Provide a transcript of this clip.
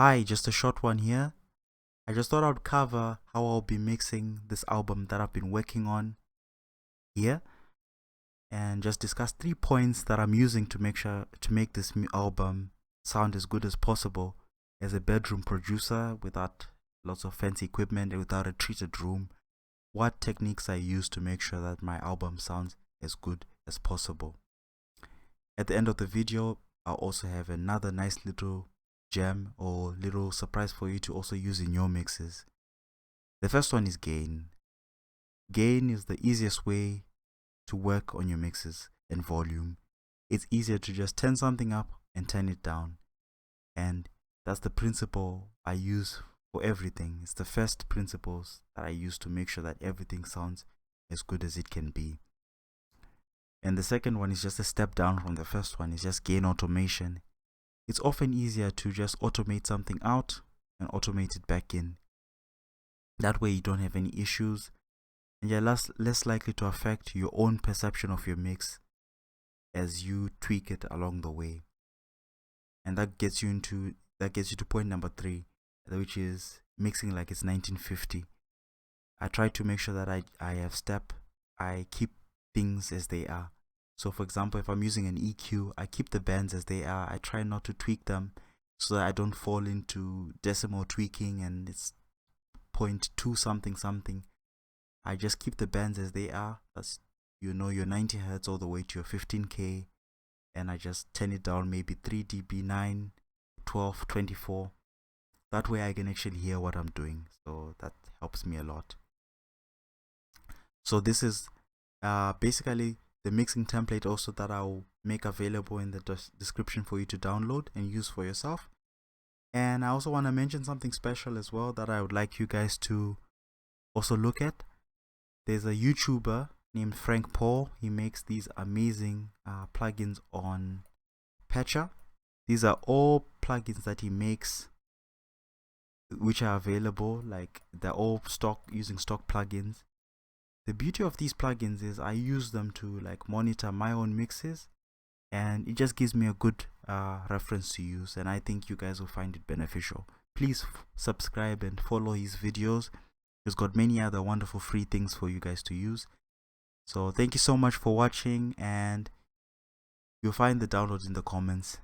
Hi, just a short one here. I just thought I'd cover how I'll be mixing this album that I've been working on here, and just discuss 3 points that I'm using to make this album sound as good as possible as a bedroom producer without lots of fancy equipment and without a treated room. What techniques I use to make sure that my album sounds as good as possible. At the end of the video, I'll also have another nice little gem or little surprise for you to also use in your mixes. The first one is gain. Gain is the easiest way to work on your mixes and volume. It's easier to just turn something up and turn it down, and that's the principle I use for everything. It's the first principles that I use to make sure that everything sounds as good as it can be. And the second one is just a step down from the first one. It's just gain automation. It's often easier to just automate something out and automate it back in. That way you don't have any issues, and you're less likely to affect your own perception of your mix as you tweak it along the way. And that gets you to point number 3, which is mixing like it's 1950. I try to make sure that I keep things as they are. So for example, if I'm using an EQ, I keep the bands as they are. I try not to tweak them so that I don't fall into decimal tweaking and it's 0.2 something something. I just keep the bands as they are. That's, your 90 Hz all the way to your 15K, and I just turn it down maybe 3 dB, 9, 12, 24. That way I can actually hear what I'm doing, so that helps me a lot. So this is basically the mixing template also that I'll make available in the description for you to download and use for yourself. And I also want to mention something special as well that I would like you guys to also look at. There's a YouTuber named Frank Paul. He makes these amazing plugins on Patcher. These are all plugins that he makes which are available, like they're all using stock plugins. The beauty of these plugins is I use them to like monitor my own mixes, and it just gives me a good reference to use, and I think you guys will find it beneficial. Please subscribe and follow his videos. He's got many other wonderful free things for you guys to use. So thank you so much for watching, and you'll find the downloads in the comments.